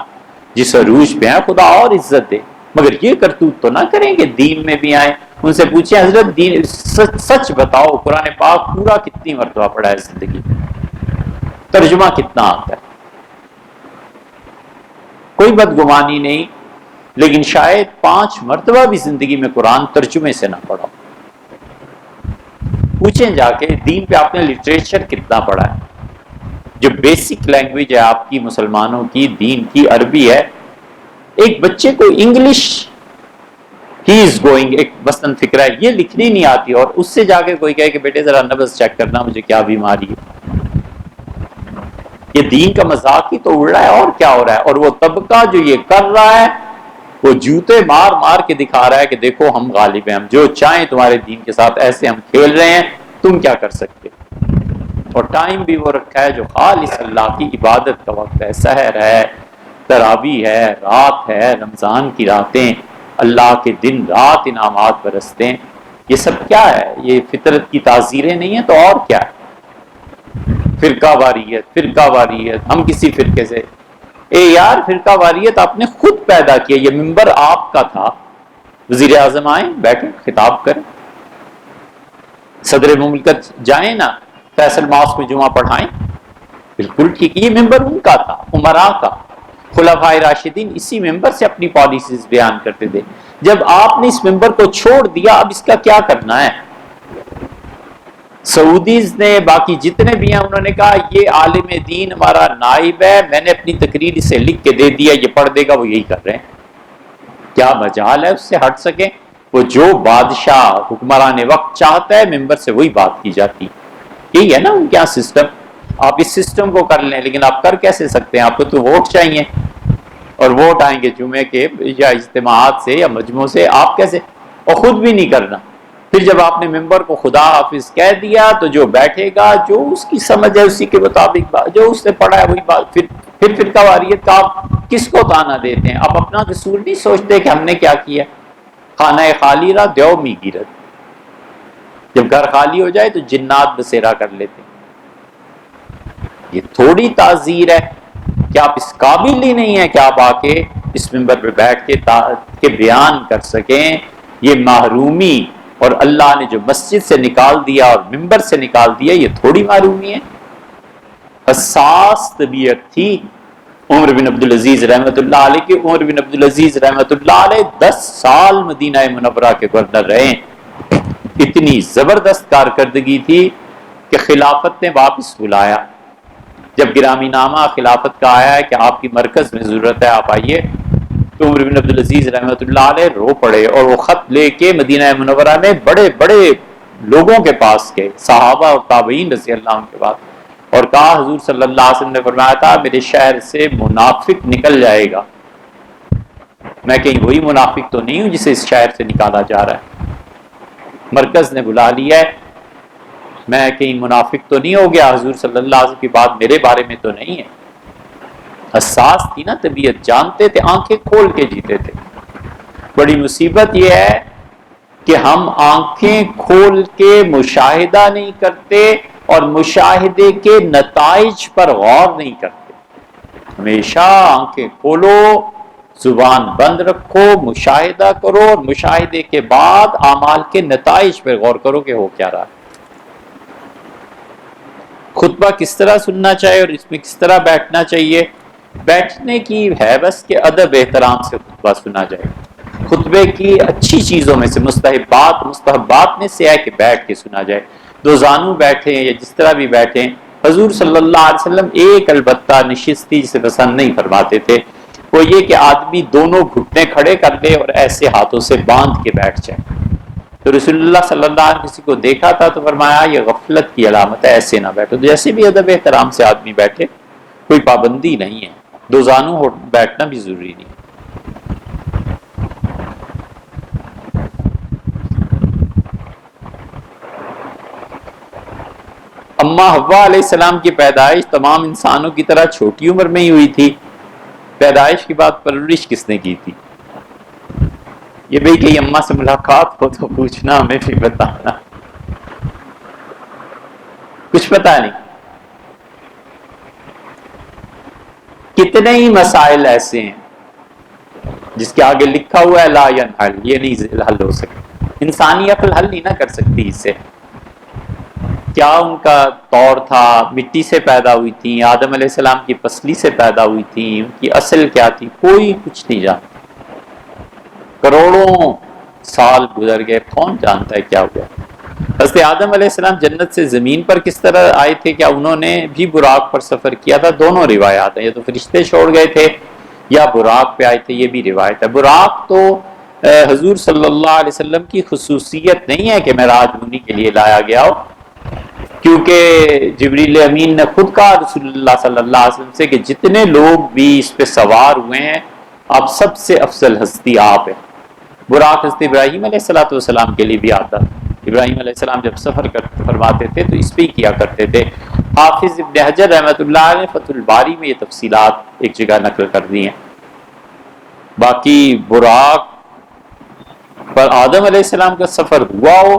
جس عروج پہ ہیں، خدا اور عزت دے، مگر یہ کرتوت تو نہ کریں کہ دین میں بھی آئیں۔ ان سے پوچھیں حضرت دین سچ بتاؤ، قرآن پاک پورا کتنی مرتبہ پڑھا ہے زندگی میں؟ ترجمہ کتنا آتا ہے؟ کوئی بدگمانی نہیں، لیکن شاید 5 مرتبہ بھی زندگی میں قرآن ترجمے سے نہ پڑھا۔ پوچھیں جا کے دین پہ آپ نے لٹریچر کتنا پڑھا ہے؟ جو بیسک لینگویج ہے آپ کی مسلمانوں کی، دین کی، عربی ہے۔ ایک بچے کو انگلش ہی از گوئنگ، ایک مثلاً فکرہ ہے، یہ لکھنی نہیں آتی، اور اس سے جا کے کوئی کہے کہ بیٹے ذرا نبض چیک کرنا مجھے کیا بیماری ہے۔ یہ دین کا مذاق ہی تو اڑ رہا ہے، اور کیا ہو رہا ہے؟ اور وہ طبقہ جو یہ کر رہا ہے وہ جوتے مار مار کے دکھا رہا ہے کہ دیکھو ہم غالب ہیں، ہم جو چاہیں تمہارے دین کے ساتھ ایسے ہم کھیل رہے ہیں، تم کیا کر سکتے؟ اور ٹائم بھی وہ رکھا ہے جو خالص اللہ کی عبادت کا وقت ہے، سحر ہے، تراویح ہے، رات ہے، رمضان کی راتیں، اللہ کے دن رات انعامات برستے ہیں۔ یہ سب کیا ہے؟ یہ فطرت کی تعزیریں نہیں ہیں تو اور کیا ہے؟ فرقہ واریت، ہم کسی فرقے سے، اے یار فرقہ واریت آپ نے خود پیدا کیا، یہ منبر آپ کا تھا، وزیر اعظم آئیں بیٹھیں خطاب کریں، صدر مملکت جائیں نا فیصل ماسک میں جمعہ پڑھائیں، بالکل ٹھیک، یہ منبر ان کا تھا، عمراء کا، خلفائے راشدین اسی منبر سے اپنی پالیسیز بیان کرتے تھے۔ جب آپ نے اس منبر کو چھوڑ دیا، اب اس کا کیا کرنا ہے؟ سعودیز نے، باقی جتنے بھی ہیں، انہوں نے کہا یہ عالم دین ہمارا نائب ہے، میں نے اپنی تقریر اسے لکھ کے دے دیا، یہ پڑھ دے گا، وہ یہی کر رہے ہیں۔ کیا مجال ہے اس سے ہٹ سکیں؟ وہ جو بادشاہ حکمران وقت چاہتا ہے ممبر سے وہی بات کی جاتی، یہی ہے نا ان کے یہاں سسٹم۔ آپ اس سسٹم کو کر لیں، لیکن آپ کر کیسے سکتے ہیں؟ آپ کو تو ووٹ چاہیے، اور ووٹ آئیں گے جمعے کے یا اجتماعات سے یا مجموعوں سے، آپ کیسے؟ اور خود بھی نہیں کرنا۔ پھر جب آپ نے ممبر کو خدا حافظ کہہ دیا تو جو بیٹھے گا، جو اس کی سمجھ ہے اسی کے مطابق جو اس نے پڑھا ہے وہی بات، پھر فرقہ واریت کا آپ کس کو تانا دیتے ہیں؟ آپ اپنا قصور نہیں سوچتے کہ ہم نے کیا کیا؟ خانہ خالی رہا دیو می گیرت، جب گھر خالی ہو جائے تو جنات بسیرا کر لیتے ہیں۔ یہ تھوڑی تعزیر ہے کہ آپ اس قابل ہی نہیں ہیں کہ آپ آ کے اس ممبر پہ بیٹھ کے بیان کر سکیں۔ یہ محرومی، اور اللہ نے جو مسجد سے نکال دیا اور ممبر سے نکال دیا، یہ تھوڑی محرومی ہے۔ حساس طبیعت تھی عمر بن عبدالعزیز رحمۃ اللہ علیہ کی۔ عمر بن عبدالعزیز رحمۃ اللہ علیہ 10 سال مدینہ منورہ کے گورنر رہے، اتنی زبردست کارکردگی تھی کہ خلافت نے واپس بلایا۔ جب گرامی نامہ خلافت کا آیا ہے کہ آپ کی مرکز میں ضرورت ہے، آپ آئیے، تو عمر بن عبدالعزیز رحمۃ اللہ علیہ رو پڑے، اور وہ خط لے کے مدینہ منورہ میں بڑے بڑے لوگوں کے پاس گئے، صحابہ اور تابعین رضی اللہ عنہ کے پاس، اور کہا حضور صلی اللہ علیہ وسلم نے فرمایا تھا میرے شہر سے منافق نکل جائے گا، میں کہیں وہی منافق تو نہیں ہوں جسے اس شہر سے نکالا جا رہا ہے، مرکز نے بلا لیا ہے، میں کہیں منافق تو نہیں ہو گیا، حضور صلی اللہ علیہ وسلم کی بات میرے بارے میں تو نہیں ہے۔ حساس تھی نا طبیعت، جانتے تھے، آنکھیں کھول کے جیتے تھے۔ بڑی مصیبت یہ ہے کہ ہم آنکھیں کھول کے مشاہدہ نہیں کرتے اور مشاہدے کے نتائج پر غور نہیں کرتے۔ ہمیشہ آنکھیں کھولو، زبان بند رکھو، مشاہدہ کرو، اور مشاہدے کے بعد اعمال کے نتائج پر غور کرو کہ ہو کیا رہا ہے۔ خطبہ کس طرح سننا چاہیے اور اس میں کس طرح بیٹھنا چاہیے. بیٹھنے کی ہے بس کہ ادب احترام سے خطبہ سنا جائے. خطبے کی اچھی چیزوں میں سے مستحبات میں سے ہے کہ بیٹھ کے سنا جائے. دو زانو بیٹھے یا جس طرح بھی بیٹھے. حضور صلی اللہ علیہ وسلم ایک البتہ نشستی جسے پسند نہیں فرماتے تھے، وہ یہ کہ آدمی دونوں گھٹنے کھڑے کر لے اور ایسے ہاتھوں سے باندھ کے بیٹھ جائے. تو رسول اللہ صلی اللہ علیہ وسلم کسی کو دیکھا تھا تو فرمایا یہ غفلت کی علامت ہے، ایسے نہ بیٹھو. جیسے بھی ادب احترام سے آدمی بیٹھے، کوئی پابندی نہیں ہے. دو زانو بیٹھنا بھی ضروری نہیں. اما حوا علیہ السلام کی پیدائش تمام انسانوں کی طرح چھوٹی عمر میں ہی ہوئی تھی. پیدائش کے بعد پرورش کس نے کی تھی؟ یہ بھئی کہ اماں سے ملاقات ہو تو پوچھنا، ہمیں بھی بتانا. کچھ پتا نہیں. کتنے ہی مسائل ایسے ہیں جس کے آگے لکھا ہوا ہے لا ینحل، یہ نہیں حل ہو سکتا. انسانی عقل حل نہیں نہ کر سکتی اسے. کیا ان کا طور تھا؟ مٹی سے پیدا ہوئی تھی، آدم علیہ السلام کی پسلی سے پیدا ہوئی تھی، ان کی اصل کیا تھی؟ کوئی کچھ نہیں جانتا. کروڑوں سال گزر گئے، کون جانتا ہے کیا ہوا. حضرت آدم علیہ السلام جنت سے زمین پر کس طرح آئے تھے؟ کیا انہوں نے بھی براق پر سفر کیا تھا؟ دونوں روایات ہیں، یا تو فرشتے چھوڑ گئے تھے یا براق پہ آئے تھے، یہ بھی روایت ہے. براق تو حضور صلی اللہ علیہ وسلم کی خصوصیت نہیں ہے کہ معراج ہونے کے لیے لایا گیا ہو، کیونکہ جبریل امین نے خود کہا رسول اللہ صلی اللہ علیہ وسلم سے کہ جتنے لوگ بھی اس پہ سوار ہوئے ہیں، آپ سب سے افضل ہستی آپ ہیں. براق حضرت ابراہیم علیہ السلام کے لیے بھی آتا. ابراہیم علیہ السلام جب سفر فرماتے تھے تو اس پہ ہی کیا کرتے تھے. حافظ ابن حجر رحمۃ اللہ علیہ فتح الباری میں یہ تفصیلات ایک جگہ نقل کر دی ہیں. باقی براق پر آدم علیہ السلام کا سفر ہوا ہو،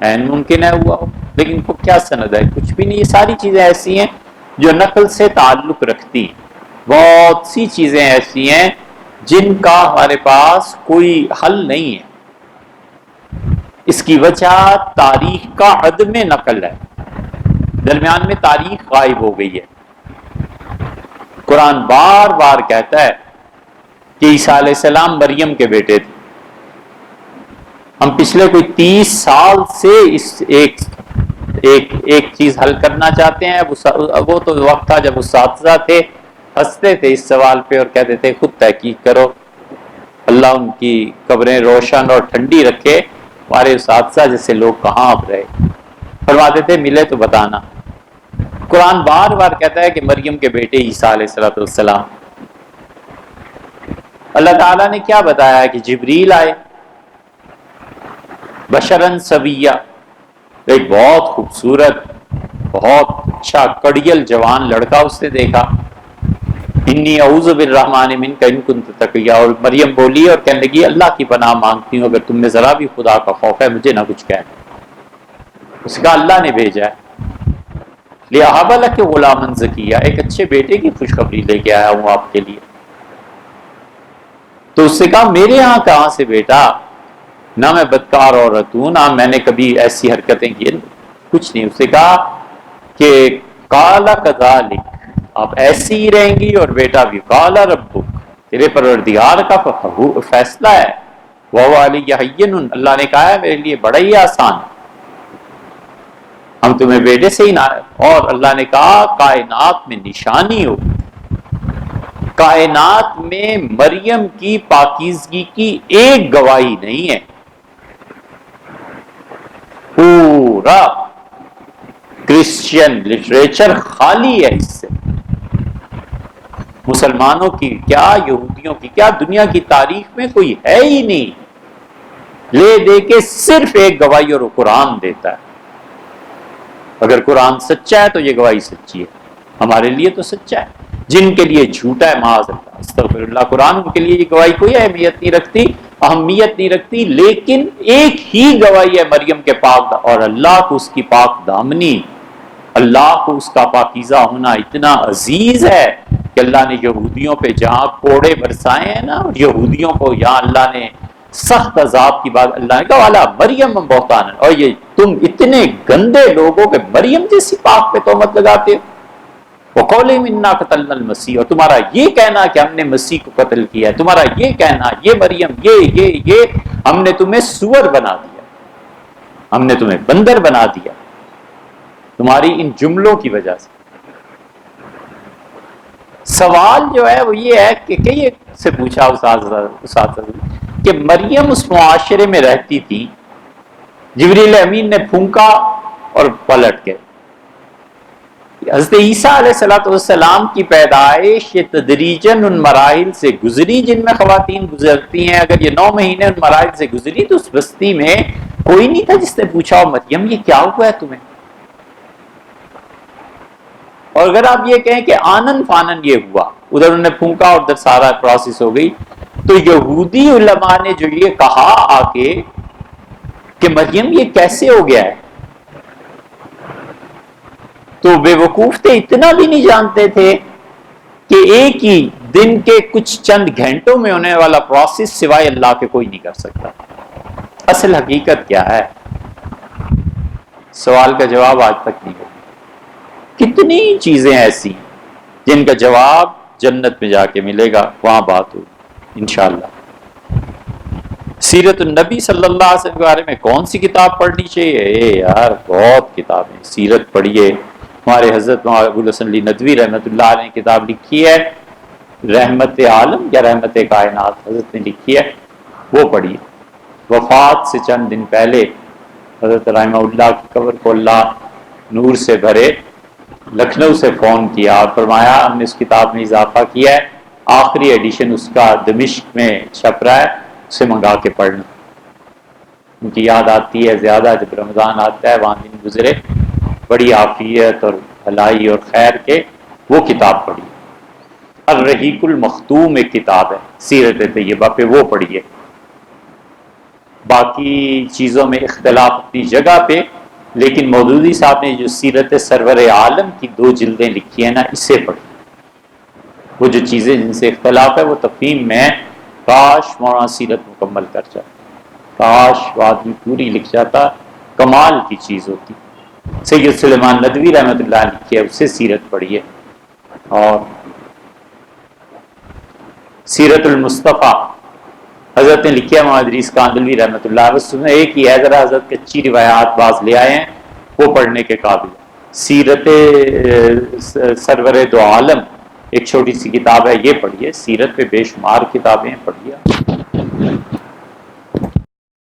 عین ممکن ہے ہوا ہو، لیکن کو کیا سند ہے؟ کچھ بھی نہیں. یہ ساری چیزیں ایسی ہیں جو نقل سے تعلق رکھتی ہیں. بہت سی چیزیں ایسی ہیں جن کا ہمارے پاس کوئی حل نہیں ہے. اس کی وجہ تاریخ کا عدم نقل ہے. درمیان میں تاریخ غائب ہو گئی ہے. قرآن بار بار کہتا ہے کہ عیسیٰ علیہ السلام مریم کے بیٹے تھے. ہم پچھلے کوئی 30 سال سے اس ایک چیز حل کرنا چاہتے ہیں. وہ تو وقت تھا جب اساتذہ تھے، ہنستے تھے اس سوال پہ اور کہتے تھے خود تحقیق کرو، اللہ ان کی قبریں روشن اور ٹھنڈی رکھے. ہمارے اساتذہ جیسے لوگ کہاں اب رہے. فرماتے تھے ملے تو بتانا. قرآن بار بار کہتا ہے کہ مریم کے بیٹے عیسیٰ علیہ السلام. اللہ تعالیٰ نے کیا بتایا ہے کہ جبریل آئے بشرن سویہ، ایک بہت خوبصورت، بہت اچھا کڑیل جوان لڑکا اس نے دیکھا. انی اعوذ بالرحمن منک ان کنت تقیا، اور مریم بولی اور کہنے لگی اللہ کی پناہ مانگتی ہوں اگر تم میں ذرا بھی خدا کا خوف ہے مجھے نہ کچھ کہنا. اس کا اللہ نے بھیجا ہے. لِأَهَبَ لَكَ غُلَامًا زَكِيًّا، ایک اچھے بیٹے کی خوشخبری لے کے آیا ہوں آپ کے لیے. تو اس سے کہا میرے ہاں کہاں سے بیٹا، نہ میں بدکار عورت ہوں، نہ میں نے کبھی ایسی حرکتیں کی، کچھ نہیں. اس سے کہا کہ قَالَ كَذَلِكَ، آپ ایسی ہی رہیں گی اور بیٹا بھی. قَالَ رَبُّكَ، تیرے پروردگار کا فیصلہ ہے. وَهُوَ عَلِيَّ هَيِّنٌ، اللہ نے کہا ہے میرے لیے بڑا ہی آسان، ہم تمہیں بیٹے سے ہی نہ. اور اللہ نے کہا کائنات میں نشانی ہو، کائنات میں مریم کی پاکیزگی کی ایک گواہی نہیں ہے. پورا کرسچین لٹریچر خالی ہے اس سے. مسلمانوں کی کیا، یہودیوں کی کیا، دنیا کی تاریخ میں کوئی ہے ہی نہیں. لے دے کے صرف ایک گواہی اور وہ قرآن دیتا ہے. اگر قرآن سچا ہے تو یہ گواہی سچی ہے، ہمارے لیے تو سچا ہے. جن کے لیے جھوٹا ہے معاذ اللہ استغفر اللہ، قرآن کے لیے یہ گواہی کوئی اہمیت نہیں رکھتی. لیکن ایک ہی گواہی ہے مریم کے پاک، اور اللہ کو اس کی پاک دامنی، اللہ کو اس کا پاکیزہ ہونا اتنا عزیز ہے کہ اللہ نے یہودیوں پہ جہاں کوڑے برسائے ہیں نا، یہودیوں کو یہاں اللہ نے سخت عذاب کی بات اللہ نے کہا والا مریم بہتان، اور یہ تم اتنے گندے لوگوں کے مریم جیسی پاک پہ تہمت لگاتے ہو، وَقَوْلِهِمْ إِنَّا قَتَلْنَا الْمَسِيحَ، اور تمہارا یہ کہنا کہ ہم نے مسیح کو قتل کیا ہے، تمہارا یہ کہنا یہ مریم یہ ہم نے تمہیں سور بنا دیا، ہم نے تمہیں بندر بنا دیا تمہاری ان جملوں کی وجہ سے۔ سوال جو ہے وہ یہ ہے کہ کئی سے پوچھا اساتذہ کہ مریم اس معاشرے میں رہتی تھی، جبریل امین نے پھونکا اور پلٹ گئے۔ حضرت عیسیٰ علیہ السلام کی پیدائش یہ تدریجاً ان مراحل سے گزری جن میں خواتین گزرتی ہیں۔ اگر یہ 9 مہینے ان مراحل سے گزری تو اس بستی میں کوئی نہیں تھا جس نے پوچھا مریم یہ کیا ہوا ہے تمہیں۔ اور اگر آپ یہ کہیں کہ آنن فانن یہ ہوا، ادھر انہوں نے پھونکا اور ادھر سارا پروسیس ہو گئی، تو یہودی علماء نے جو یہ کہا آ کے کہ مریم یہ کیسے ہو گیا ہے، تو بے وقوف تھے، اتنا بھی نہیں جانتے تھے کہ ایک ہی دن کے کچھ چند گھنٹوں میں ہونے والا پروسیس سوائے اللہ کے کوئی نہیں کر سکتا۔ اصل حقیقت کیا ہے؟ سوال کا جواب آج تک نہیں ہو۔ کتنی چیزیں ایسی جن کا جواب جنت میں جا کے ملے گا، وہاں بات ہوگی انشاءاللہ۔ سیرت النبی صلی اللہ علیہ وسلم کے بارے میں کون سی کتاب پڑھنی چاہیے؟ یار بہت کتابیں، سیرت پڑھیے۔ ہمارے حضرت ابو الحسن علی ندوی رحمۃ اللہ علیہ نے کتاب لکھی ہے رحمت عالم یا رحمت کائنات، حضرت نے لکھی ہے، وہ پڑھیے۔ وفات سے چند دن پہلے حضرت رحمہ اللہ کی قبر کو اللہ نور سے بھرے، لکھنؤ سے فون کیا اور فرمایا ہم نے اس کتاب میں اضافہ کیا ہے، آخری ایڈیشن اس کا دمشق میں چھپ رہا ہے، اسے منگا کے پڑھنا۔ ان کی یاد آتی ہے زیادہ جب رمضان آتا ہے، وہاں دن گزرے بڑی عافیت اور بھلائی اور خیر کے، وہ کتاب پڑھیے۔ الرحیق المختوم ایک کتاب ہے سیرت طیبہ پہ، وہ پڑھیے۔ باقی چیزوں میں اختلاف اپنی جگہ پہ، لیکن مودودی صاحب نے جو سیرت سرور عالم کی 2 جلدیں لکھی ہیں نا، اسے پڑھیں۔ وہ جو چیزیں جن سے اختلاف ہے وہ تفہیم میں، کاش مولانا سیرت مکمل کر جائے، کاش وہ آدمی پوری لکھ جاتا، کمال کی چیز ہوتی۔ سید سلیمان ندوی رحمۃ اللہ علیہ لکھی ہے، اسے سیرت پڑھیے۔ اور سیرت المصطفیٰ حضرت نے لکھی ہے، محمد ادریس کاندلوی رحمۃ اللہ علیہ، اس میں ایک ہی ہے، ذرا حضرت کی اچھی روایات باز لے آئے ہیں، وہ پڑھنے کے قابل۔ سیرت سرور دو عالم ایک چھوٹی سی کتاب ہے، یہ پڑھیے۔ سیرت پہ بے شمار کتابیں پڑھیے۔